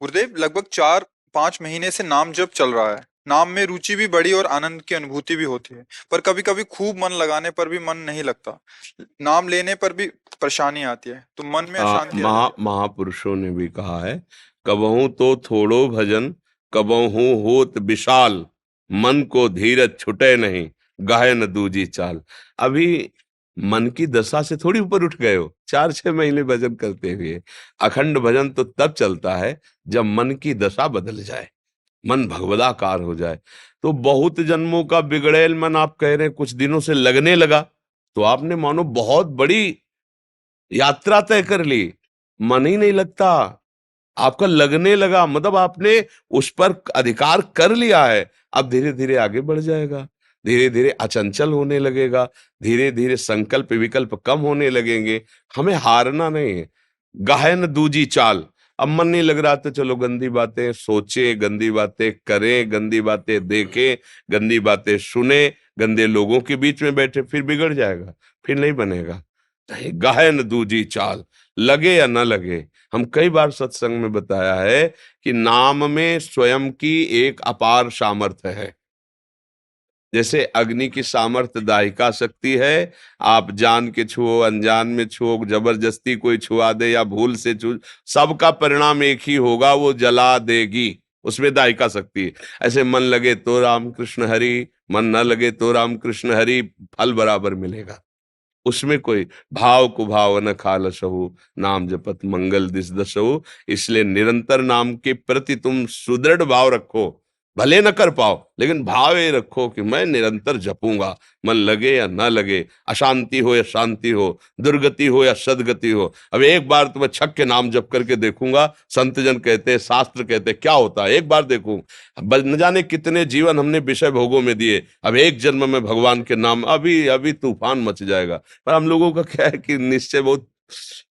गुरुदेव, लगभग 4-5 महीने से नाम जप चल रहा है। नाम में रुचि भी बढ़ी और आनंद की अनुभूति भी होती है। पर कभी कभी खूब मन लगाने पर भी मन नहीं लगता। नाम लेने पर भी परेशानी आती है, तो मन में अशांति आ जाती है। महापुरुषों ने भी कहा है, कबहू तो थोड़ो भजन, कबहू होत विशाल, मन को धीरज छुटे नहीं, गाहे न दूजी चाल। अभी मन की दशा से थोड़ी ऊपर उठ गए हो 4-6 महीने भजन करते हुए। अखंड भजन तो तब चलता है जब मन की दशा बदल जाए, मन भगवदाकार हो जाए। तो बहुत जन्मों का बिगड़ैल मन, आप कह रहे हैं कुछ दिनों से लगने लगा, तो आपने मानो बहुत बड़ी यात्रा तय कर ली। मन ही नहीं लगता, आपका लगने लगा, मतलब आपने उस पर अधिकार कर लिया है। अब धीरे धीरे आगे बढ़ जाएगा, धीरे धीरे अचंचल होने लगेगा, धीरे धीरे संकल्प विकल्प कम होने लगेंगे। हमें हारना नहीं है। गहन दूजी चाल। अब मन नहीं लग रहा तो चलो गंदी बातें सोचे, गंदी बातें करें, गंदी बातें देखें, गंदी बातें सुने, गंदे लोगों के बीच में बैठे, फिर बिगड़ जाएगा, फिर नहीं बनेगा। गहन दूजी चाल, लगे या न लगे। हम कई बार सत्संग में बताया है कि नाम में स्वयं की एक अपार सामर्थ्य है। जैसे अग्नि की सामर्थ्य दाहिका शक्ति है, आप जान के छुओ, अनजान में छुओ, जबरदस्ती कोई छुआ दे या भूल से छू, सबका परिणाम एक ही होगा, वो जला देगी। उसमें दाहिका शक्ति है। ऐसे मन लगे तो राम कृष्ण हरि, मन न लगे तो राम कृष्ण हरि, फल बराबर मिलेगा। उसमें कोई भाव को भाव न खालसहु, नाम जपत मंगल दिस दसहु। इसलिए निरंतर नाम के प्रति तुम सुदृढ़ भाव रखो। भले न कर पाओ, लेकिन भाव ये रखो कि मैं निरंतर जपूंगा, मन लगे या ना लगे, अशांति हो या शांति हो, दुर्गति हो या सदगति हो। अब एक बार तो मैं छक के नाम जप करके देखूंगा। संत जन कहते हैं, शास्त्र कहते हैं, क्या होता है एक बार देखूं। न जाने कितने जीवन हमने विषय भोगों में दिए, अब एक जन्म में भगवान के नाम, अभी अभी तूफान मच जाएगा। पर हम लोगों का क्या है कि निश्चय बहुत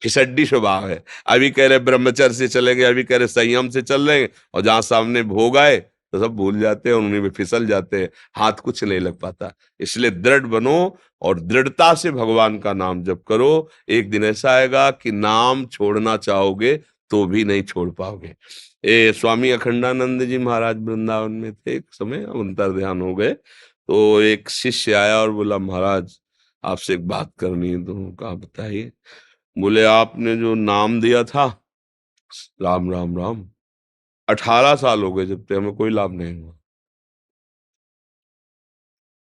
फिसड्डी स्वभाव है। अभी कह रहे ब्रह्मचर्य से चलेंगे, अभी कह रहे संयम से चल रहे हैं, और जहां सामने भोग आए तो सब भूल जाते हैं, उन्हीं में फिसल जाते हैं, हाथ कुछ नहीं लग पाता। इसलिए दृढ़ बनो और दृढ़ता से भगवान का नाम जप करो। एक दिन ऐसा आएगा कि नाम छोड़ना चाहोगे तो भी नहीं छोड़ पाओगे। ये स्वामी अखंडानंद जी महाराज वृंदावन में थे एक समय, अंतर ध्यान हो गए, तो एक शिष्य आया और बोला, महाराज आपसे एक बात करनी है। तो कहा बताइए। बोले, आपने जो नाम दिया था, राम राम राम, 18 साल हो गए जब तक हमें कोई लाभ नहीं हुआ।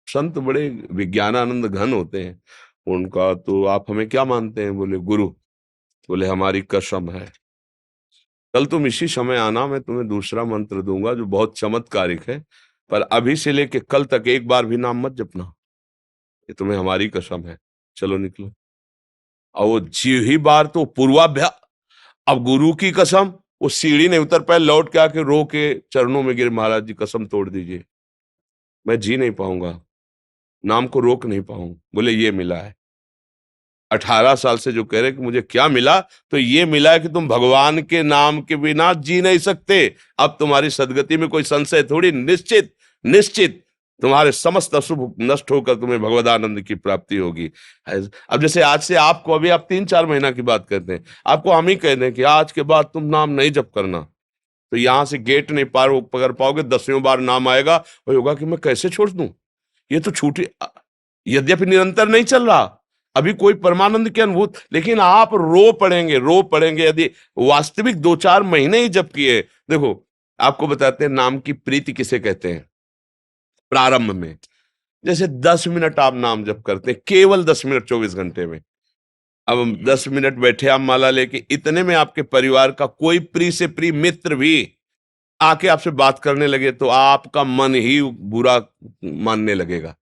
संत बड़े विज्ञानानंद घन होते हैं। उनका तो आप हमें क्या मानते हैं? बोले गुरु। बोले हमारी कसम है, कल तुम इसी समय आना, मैं तुम्हें दूसरा मंत्र दूंगा जो बहुत चमत्कारिक है, पर अभी से लेके कल तक एक बार भी नाम मत जपना, ये तुम्हें हमारी कसम है। चलो निकलो। और वो जी ही बार तो पूर्वाभ्यास, अब गुरु की कसम, वो सीढ़ी नहीं उतर पाए, लौट के आके रो के चरणों में गिरे, महाराज जी कसम तोड़ दीजिए, मैं जी नहीं पाऊंगा, नाम को रोक नहीं पाऊंगा। बोले ये मिला है। 18 साल से जो कह रहे कि मुझे क्या मिला, तो ये मिला है कि तुम भगवान के नाम के बिना जी नहीं सकते। अब तुम्हारी सदगति में कोई संशय थोड़ी, निश्चित निश्चित तुम्हारे समस्त अशुभ नष्ट होकर तुम्हें भगवदानंद की प्राप्ति होगी। अब जैसे आज से आपको, अभी आप 3-4 महीना की बात करते हैं, आपको हम ही कह दें कि आज के बाद तुम नाम नहीं जप करना, तो यहां से गेट नहीं पार पकड़ पाओगे, 10वीं बार नाम आएगा और होगा कि मैं कैसे छोड़ दूं, ये तो छूटी। यद्यपि निरंतर नहीं चल रहा, अभी कोई परमानंद की अनुभूत, लेकिन आप रो पड़ेंगे, रो पड़ेंगे यदि वास्तविक 2-4 महीने ही जब किए। देखो आपको बताते हैं नाम की प्रीति किसे कहते हैं। प्रारंभ में जैसे 10 मिनट आप नाम जप करते हैं, केवल 10 मिनट 24 घंटे में। अब 10 मिनट बैठे आप माला लेके, इतने में आपके परिवार का कोई प्रिय से प्रिय मित्र भी आके आपसे बात करने लगे तो आपका मन ही बुरा मानने लगेगा।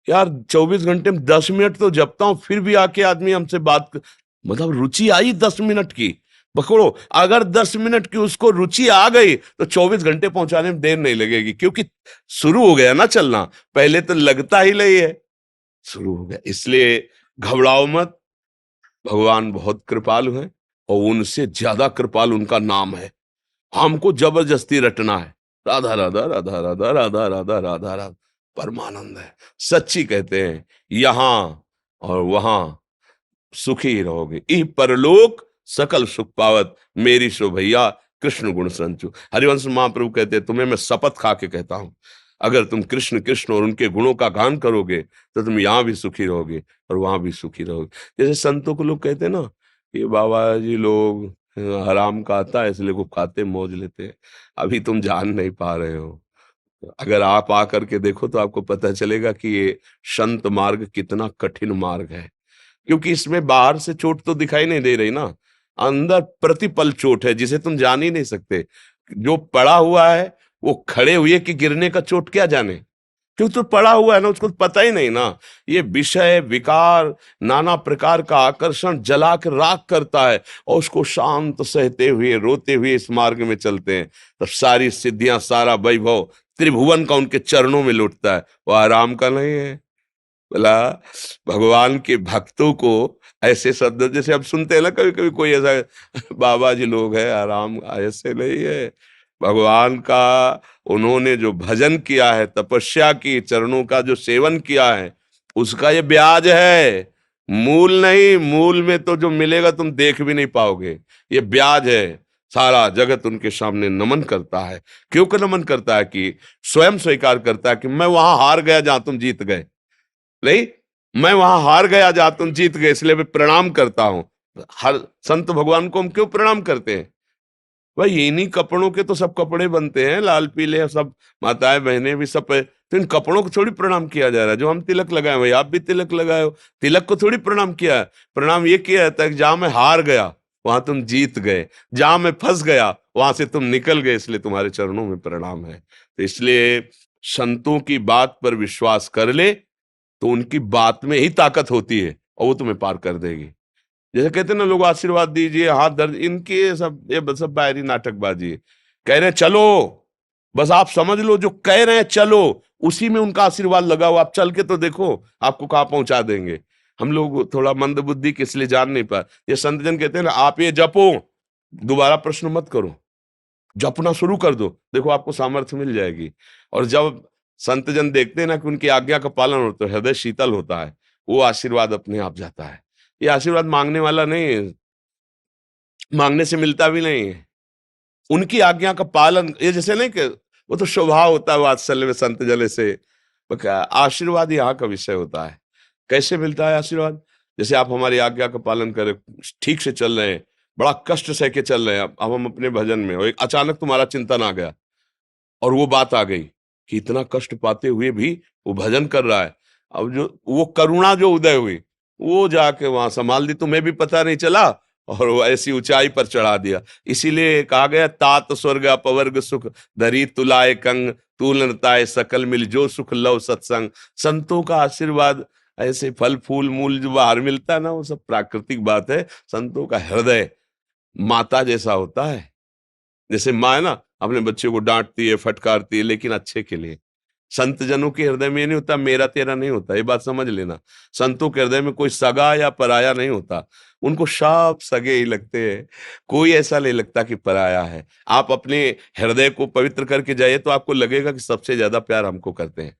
यार 24 घंटे में 10 मिनट तो जपता हूं, फिर भी आके आदमी हमसे मतलब रुचि आई 10 मिनट की, पकड़ो। अगर 10 मिनट की उसको रुचि आ गई तो 24 घंटे पहुंचाने में देर नहीं लगेगी, क्योंकि शुरू हो गया ना चलना। पहले तो लगता ही नहीं है, शुरू हो गया। इसलिए घबराओ मत, भगवान बहुत कृपालु हैं, और उनसे ज्यादा कृपालु उनका नाम है। हमको जबरदस्ती रटना है, राधा राधा राधा राधा राधा राधा राधा राधा, परमानंद है। सच्ची कहते हैं, यहां और वहां सुखी रहोगे, ई परलोक सकल सुख पावत, मेरी सो भैया कृष्ण गुण संचु। हरिवंश महाप्रभु कहते हैं, तुम्हें मैं शपथ खा के कहता हूं, अगर तुम कृष्ण कृष्ण और उनके गुणों का गान करोगे तो तुम यहाँ भी सुखी रहोगे और वहां भी सुखी रहोगे। जैसे संतों को लोग कहते हैं ना, ये बाबा जी लोग हराम खाता है इसलिए खूब खाते मौज लेते हैं। अभी तुम जान नहीं पा रहे हो। अगर आप आकर के देखो तो आपको पता चलेगा कि ये संत मार्ग कितना कठिन मार्ग है, क्योंकि इसमें बाहर से चोट तो दिखाई नहीं दे रही ना, अंदर प्रतिपल चोट है जिसे तुम जान ही नहीं सकते। जो पड़ा हुआ है वो खड़े हुए कि गिरने का चोट क्या जाने, क्यों तो पड़ा हुआ है ना, उसको पता ही नहीं ना। ये विषय विकार नाना प्रकार का आकर्षण जला कर राख करता है, और उसको शांत सहते हुए रोते हुए इस मार्ग में चलते हैं, तब सारी सिद्धियां सारा वैभव त्रिभुवन का उनके चरणों में लुटता है। वो आराम का नहीं है। बोला भगवान के भक्तों को ऐसे शब्द जैसे अब सुनते हैं ना, कभी कभी कोई ऐसा बाबा जी लोग है आराम, ऐसे नहीं है। भगवान का उन्होंने जो भजन किया है, तपस्या की, चरणों का जो सेवन किया है, उसका ये ब्याज है, मूल नहीं। मूल में तो जो मिलेगा तुम देख भी नहीं पाओगे, ये ब्याज है। सारा जगत उनके सामने नमन करता है। क्यों कर नमन करता है? कि स्वयं स्वीकार करता है कि मैं वहां हार गया जहां तुम जीत गए। नहीं, मैं वहां हार गया जहां तुम जीत गए, इसलिए मैं प्रणाम करता हूं। हर संत भगवान को हम क्यों प्रणाम करते हैं? भाई इन्हीं कपड़ों के तो सब कपड़े बनते हैं, लाल पीले सब, माताएं बहनें भी सब तो इन कपड़ों को थोड़ी प्रणाम किया जा रहा है। जो हम तिलक लगाए, भाई आप भी तिलक लगाए हो, तिलक को थोड़ी प्रणाम किया है। प्रणाम ये किया जाता है कि जहां मैं हार गया वहां तुम जीत गए, जहां मैं फंस गया वहां से तुम निकल गए, इसलिए तुम्हारे चरणों में प्रणाम है। तो इसलिए संतों की बात पर विश्वास कर ले तो उनकी बात में ही ताकत होती है और वो तुम्हें पार कर देगी। जैसे कहते हैं ना लोग, आशीर्वाद दीजिए, हाथ दर्द, इनके ये सब बाहरी नाटकबाजी है। कह रहे हैं चलो, बस आप समझ लो जो कह रहे हैं चलो, उसी में उनका आशीर्वाद लगा हो। आप चल के तो देखो आपको कहाँ पहुंचा देंगे। हम लोग थोड़ा मंद बुद्धि के इसलिए जान नहीं पाए। ये संत जन कहते हैं ना, आप ये जपो, दोबारा प्रश्न मत करो, जपना शुरू कर दो, देखो आपको सामर्थ्य मिल जाएगी। और जब संत जन देखते हैं ना कि उनकी आज्ञा का पालन होता है, हृदय शीतल होता है, वो आशीर्वाद अपने आप जाता है। ये आशीर्वाद मांगने वाला नहीं है, मांगने से मिलता भी नहीं है। उनकी आज्ञा का पालन, ये जैसे नहीं कि वो तो स्वभाव होता है वात्सल्य में संत जन से। आशीर्वाद यहाँ का विषय होता है। कैसे मिलता है आशीर्वाद? जैसे आप हमारी आज्ञा का पालन करें, ठीक से चल रहे हैं, बड़ा कष्ट सह के चल रहे हैं, अब हम अपने भजन में, और एक अचानक तुम्हारा चिंतन आ गया और वो बात आ गई कि इतना कष्ट पाते हुए भी वो भजन कर रहा है। अब जो वो करुणा जो उदय हुई, वो जाके वहां संभाल दी, तुम्हें भी पता नहीं चला और वो ऐसी ऊंचाई पर चढ़ा दिया। इसीलिए कहा गया, तात स्वर्ग अपवर्ग सुख धरी तुलाए कंग, तूलनताए सकल मिल जो सुख लव सत्संग। संतों का आशीर्वाद, ऐसे फल फूल मूल जो बाहर मिलता है ना, वो सब प्राकृतिक बात है। संतों का हृदय माता जैसा होता है। जैसे माँ है ना, अपने बच्चे को डांटती है, फटकारती है, लेकिन अच्छे के लिए। संत जनों के हृदय में ये नहीं होता मेरा तेरा नहीं होता, ये बात समझ लेना। संतों के हृदय में कोई सगा या पराया नहीं होता, उनको सब सगे ही लगते हैं। कोई ऐसा नहीं लगता कि पराया है। आप अपने हृदय को पवित्र करके जाइए तो आपको लगेगा कि सबसे ज्यादा प्यार हमको करते हैं।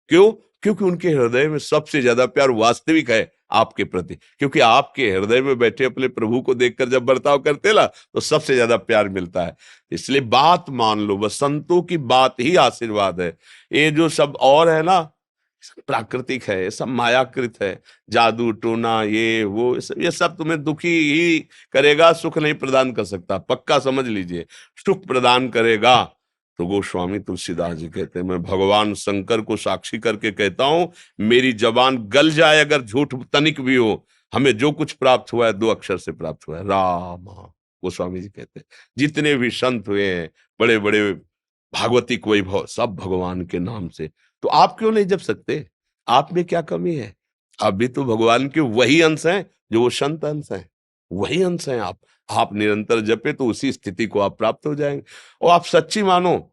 क्यों? क्योंकि उनके हृदय में सबसे ज्यादा प्यार वास्तविक है आपके प्रति। क्योंकि आपके हृदय में बैठे अपने प्रभु को देखकर जब बर्ताव करते ना, तो सबसे ज्यादा प्यार मिलता है। इसलिए बात मान लो, बस संतों की बात ही आशीर्वाद है। ये जो सब और है ना, सब प्राकृतिक है, ये सब मायाकृत है। जादू टोना ये वो, ये सब तुम्हें दुखी ही करेगा, सुख नहीं प्रदान कर सकता। पक्का समझ लीजिए, सुख प्रदान करेगा। तो गोस्वामी तुलसीदास जी कहते हैं, मैं भगवान शंकर को साक्षी करके कहता हूं, मेरी जबान गल जाए अगर झूठ तनिक भी हो, हमें जो कुछ प्राप्त हुआ है 2 अक्षर से प्राप्त हुआ है, राम। गोस्वामी जी कहते हैं जितने भी संत हुए हैं, बड़े बड़े भागवतिक वैभव, सब भगवान के नाम से। तो आप क्यों नहीं जप सकते? आप में क्या कमी है? आप भी तो भगवान के वही अंश हैं जो वो संत अंश हैं, वही अंश हैं आप निरंतर जपे तो उसी स्थिति को आप प्राप्त हो जाएंगे। और आप सच्ची मानो,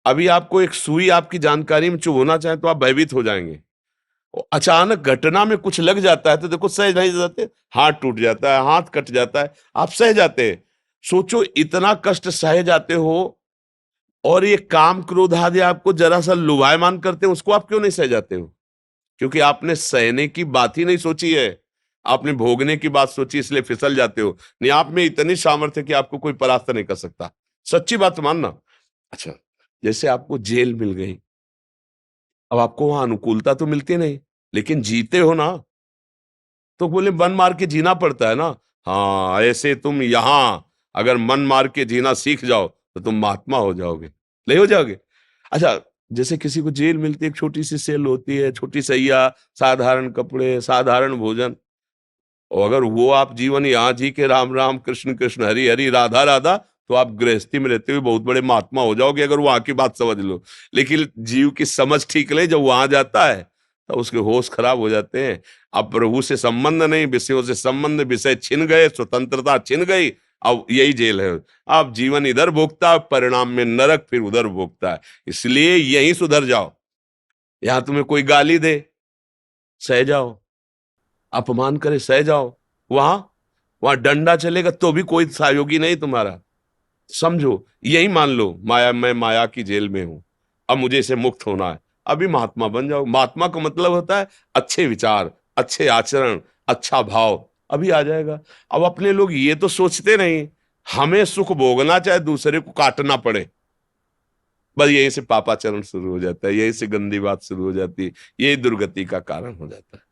अभी आपको एक सुई आपकी जानकारी में चुभोना चाहे तो आप भयभीत हो जाएंगे। और अचानक घटना में कुछ लग जाता है तो देखो सह नहीं जाते, हाथ टूट जाता है, हाथ कट जाता है, आप सह जाते हैं। सोचो इतना कष्ट सह जाते हो, और ये काम क्रोध आदि आपको जरा सा लुभायमान करते हैं, उसको आप क्यों नहीं सह जाते हो? क्योंकि आपने सहने की बात ही नहीं सोची है। आपने भोगने की बात सोची इसलिए फिसल जाते हो। नहीं, आप में इतनी सामर्थ्य है कि आपको कोई परास्त नहीं कर सकता। सच्ची बात मानना। अच्छा, जैसे आपको जेल मिल गई, अब आपको वहां अनुकूलता तो मिलती नहीं, लेकिन जीते हो ना, तो बोले मन मार के जीना पड़ता है ना। हाँ, ऐसे तुम यहां अगर मन मार के जीना सीख जाओ तो तुम महात्मा हो जाओगे, नहीं हो जाओगे। अच्छा, जैसे किसी को जेल मिलती है, एक छोटी सी सेल होती है, छोटी सैया, साधारण कपड़े, साधारण भोजन, और अगर वो आप जीवन यहाँ जी के राम राम कृष्ण कृष्ण हरि हरि राधा राधा, तो आप गृहस्थी में रहते हुए बहुत बड़े महात्मा हो जाओगे, अगर वहां की बात समझ लो। लेकिन जीव की समझ ठीक नहीं, जब वहां जाता है तो उसके होश खराब हो जाते हैं। अब प्रभु से संबंध नहीं, विषयों से संबंध, विषय छिन गए, स्वतंत्रता छिन गई, अब यही जेल है। अब जीवन इधर भोगता है, परिणाम में नरक, फिर उधर भोगता है। इसलिए यहीं सुधर जाओ। यहां तुम्हें कोई गाली दे, सह जाओ, अपमान करे, सह जाओ। वहां वहां डंडा चलेगा तो भी कोई सहयोगी नहीं तुम्हारा। समझो, यही मान लो माया, मैं माया की जेल में हूं, अब मुझे इसे मुक्त होना है। अभी महात्मा बन जाओ। महात्मा का मतलब होता है अच्छे विचार, अच्छे आचरण, अच्छा भाव, अभी आ जाएगा। अब अपने लोग ये तो सोचते नहीं, हमें सुख भोगना चाहे दूसरे को काटना पड़े, बस यहीं से पापाचरण शुरू हो जाता है, यहीं से गंदी बात शुरू हो जाती है, यही दुर्गति का कारण हो जाता है।